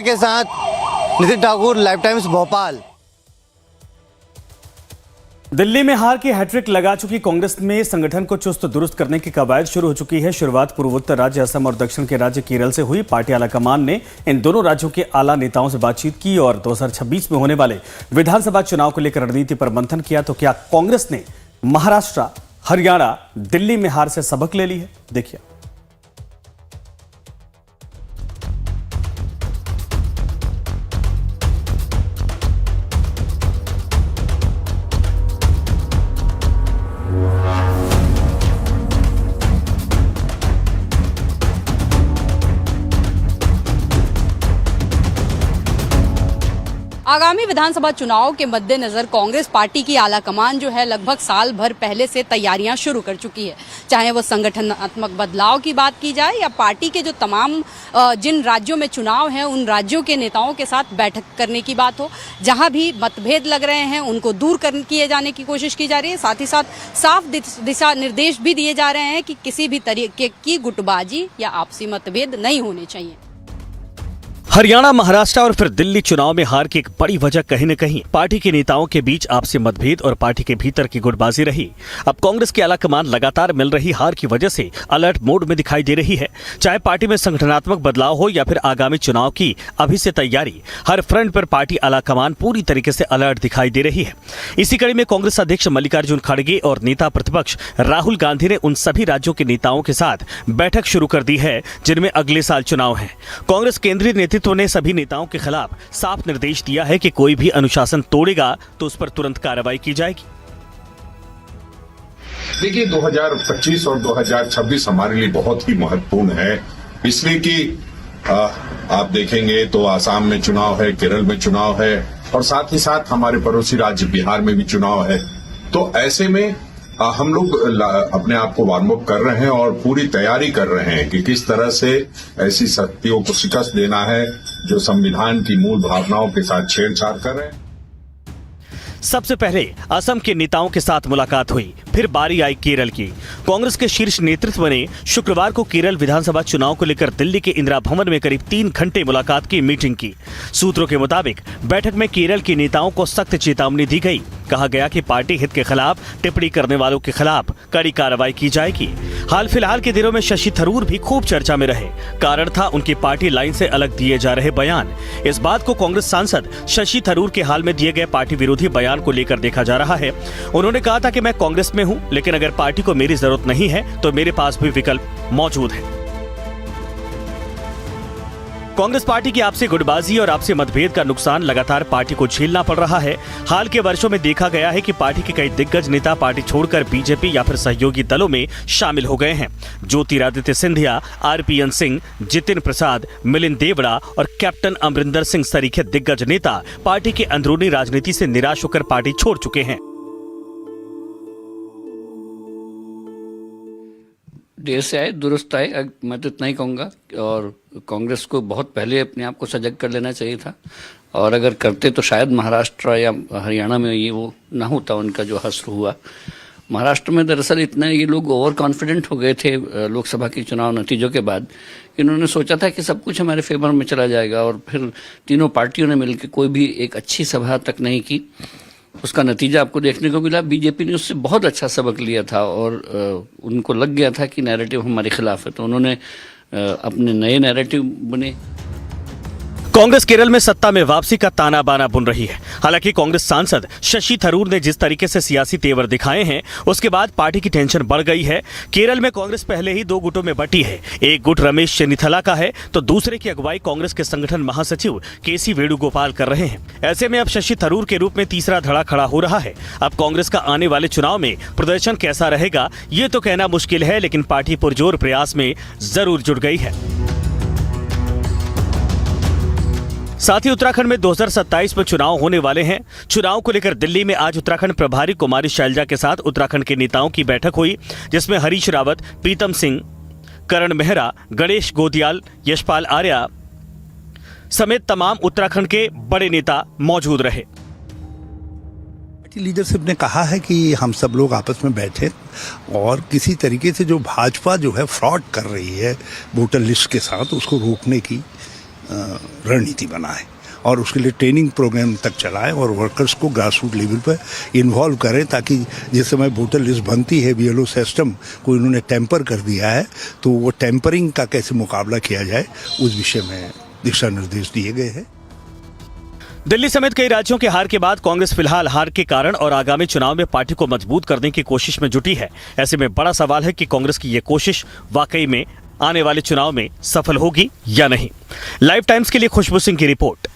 के साथ Nitin Thakur, live times, Bhopal. Delhi में हार की हैट्रिक लगा चुकी कांग्रेस में संगठन को चुस्त दुरुस्त करने की कवायद शुरू हो चुकी है। शुरुआत पूर्वोत्तर राज्य असम और दक्षिण के राज्य केरल से हुई। पार्टी आलाकमान ने इन दोनों राज्यों के आला नेताओं से बातचीत की और 2026 में होने वाले विधानसभा चुनाव को लेकर रणनीति पर मंथन किया। तो क्या कांग्रेस ने महाराष्ट्र, हरियाणा, दिल्ली में हार से सबक ले ली है? देखिए। आगामी विधानसभा चुनाव के मद्देनजर कांग्रेस पार्टी की आलाकमान जो है लगभग साल भर पहले से तैयारियां शुरू कर चुकी है। चाहे वो संगठनात्मक बदलाव की बात की जाए या पार्टी के जो तमाम जिन राज्यों में चुनाव हैं उन राज्यों के नेताओं के साथ बैठक करने की बात हो, जहां भी मतभेद लग रहे हैं उनको दूर किए जाने की कोशिश की जा रही है। साथ ही साथ साफ दिशा निर्देश भी दिए जा रहे हैं कि किसी भी तरीके की गुटबाजी या आपसी मतभेद नहीं होने चाहिए। हरियाणा, महाराष्ट्र और फिर दिल्ली चुनाव में हार की एक बड़ी वजह कहीं न कहीं पार्टी के नेताओं के बीच आपसी मतभेद और पार्टी के भीतर की गुटबाजी रही। अब कांग्रेस की आलाकमान लगातार मिल रही हार की वजह से अलर्ट मोड में दिखाई दे रही है। चाहे पार्टी में संगठनात्मक बदलाव हो या फिर आगामी चुनाव की अभी से तैयारी, हर फ्रंट पर पार्टी आलाकमान पूरी तरीके से अलर्ट दिखाई दे रही है। इसी कड़ी में कांग्रेस अध्यक्ष मल्लिकार्जुन खड़गे और नेता प्रतिपक्ष राहुल गांधी ने उन सभी राज्यों के नेताओं के साथ बैठक शुरू कर दी है जिनमें अगले साल चुनाव है। कांग्रेस केंद्रीय नेतृत्व ने सभी नेताओं के खिलाफ साफ निर्देश दिया है कि कोई भी अनुशासन तोड़ेगा तो उस पर तुरंत कार्रवाई की जाएगी। देखिए, 2025 और 2026 हमारे लिए बहुत ही महत्वपूर्ण है, इसलिए कि आप देखेंगे तो आसाम में चुनाव है, केरल में चुनाव है और साथ ही साथ हमारे पड़ोसी राज्य बिहार में भी चुनाव है। तो ऐसे में हम लोग अपने आप को वार्म अप कर रहे हैं और पूरी तैयारी कर रहे हैं कि किस तरह से ऐसी शक्तियों को शिकस्त देना है जो संविधान की मूल भावनाओं के साथ छेड़छाड़ कर रहे हैं। सबसे पहले असम के नेताओं के साथ मुलाकात हुई, फिर बारी आई केरल की। कांग्रेस के शीर्ष नेतृत्व ने शुक्रवार को केरल विधानसभा चुनाव को लेकर दिल्ली के इंदिरा भवन में करीब 3 घंटे मुलाकात की मीटिंग की। सूत्रों के मुताबिक बैठक में केरल के नेताओं को सख्त चेतावनी दी गई। कहा गया कि पार्टी हित के खिलाफ टिप्पणी करने वालों के खिलाफ कड़ी कार्रवाई की जाएगी। हाल फिलहाल के दिनों में शशि थरूर भी खूब चर्चा में रहे। कारण था उनकी पार्टी लाइन से अलग दिए जा रहे बयान। इस बात को कांग्रेस सांसद शशि थरूर के हाल में दिए गए पार्टी विरोधी बयान को लेकर देखा जा रहा है। उन्होंने कहा था कि मैं कांग्रेस में हूं, लेकिन अगर पार्टी को मेरी जरूरत नहीं है तो मेरे पास भी विकल्प मौजूद है। कांग्रेस पार्टी की आपसी गुटबाजी और आपसी मतभेद का नुकसान लगातार पार्टी को झेलना पड़ रहा है। हाल के वर्षों में देखा गया है कि पार्टी के कई दिग्गज नेता पार्टी छोड़कर बीजेपी या फिर सहयोगी दलों में शामिल हो गए हैं। ज्योतिरादित्य सिंधिया, RPN सिंह, जितिन प्रसाद, मिलिंद देवड़ा और कैप्टन अमरिंदर सिंह सरीखे दिग्गज नेता पार्टी की अंदरूनी राजनीति से निराश होकर पार्टी छोड़ चुके हैं। देर से आए दुरुस्त आए, मैं तो इतना ही कहूँगा। और कांग्रेस को बहुत पहले अपने आप को सजग कर लेना चाहिए था, और अगर करते तो शायद महाराष्ट्र या हरियाणा में ये वो ना होता उनका जो हश्र हुआ। महाराष्ट्र में दरअसल इतना ये लोग ओवर कॉन्फिडेंट हो गए थे लोकसभा के चुनाव नतीजों के बाद, इन्होंने सोचा था कि सब कुछ हमारे फेवर में चला जाएगा, और फिर तीनों पार्टियों ने मिलकर कोई भी एक अच्छी सभा तक नहीं की। उसका नतीजा आपको देखने को मिला। बीजेपी ने उससे बहुत अच्छा सबक लिया था और उनको लग गया था कि नैरेटिव हमारे खिलाफ है, तो उन्होंने अपने नए नैरेटिव बने। कांग्रेस केरल में सत्ता में वापसी का ताना बाना बुन रही है। हालांकि कांग्रेस सांसद शशि थरूर ने जिस तरीके से सियासी तेवर दिखाए हैं उसके बाद पार्टी की टेंशन बढ़ गई है। केरल में कांग्रेस पहले ही 2 गुटों में बटी है। एक गुट रमेश चेन्निथला का है तो दूसरे की अगुवाई कांग्रेस के संगठन महासचिव KC वेणुगोपाल कर रहे हैं। ऐसे में अब शशि थरूर के रूप में तीसरा धड़ा खड़ा हो रहा है। अब कांग्रेस का आने वाले चुनाव में प्रदर्शन कैसा रहेगा ये तो कहना मुश्किल है, लेकिन पार्टी पुरजोर प्रयास में जरूर जुट गई है। साथ ही उत्तराखंड में 2027 में चुनाव होने वाले हैं। चुनाव को लेकर दिल्ली में आज उत्तराखंड प्रभारी कुमारी शैलजा के साथ उत्तराखंड के नेताओं की बैठक हुई, जिसमें हरीश रावत, प्रीतम सिंह, करण मेहरा, गणेश गोदियाल, यशपाल आर्या समेत तमाम उत्तराखंड के बड़े नेता मौजूद रहे। पार्टी लीडरशिप ने कहा है कि हम सब लोग आपस में बैठे और किसी तरीके से जो भाजपा जो है फ्रॉड कर रही है वोटर लिस्ट के साथ, उसको रोकने की रणनीति बनाए और उसके लिए ट्रेनिंग प्रोग्राम तक चलाएं और वर्कर्स को ग्रास रूट लेवल पर इन्वॉल्व करें, ताकि जिस समय वोटर लिस्ट बनती है बीएलओ सिस्टम को इन्होंने टेम्पर कर दिया है, तो वो टेम्परिंग का कैसे मुकाबला किया जाए उस विषय में दिशा निर्देश दिए गए हैं। दिल्ली समेत कई राज्यों के हार के बाद कांग्रेस फिलहाल हार के कारण और आगामी चुनाव में पार्टी को मजबूत करने की कोशिश में जुटी है। ऐसे में बड़ा सवाल है कि कांग्रेस की ये कोशिश वाकई में आने वाले चुनाव में सफल होगी या नहीं। लाइव टाइम्स के लिए खुशबू सिंह की रिपोर्ट।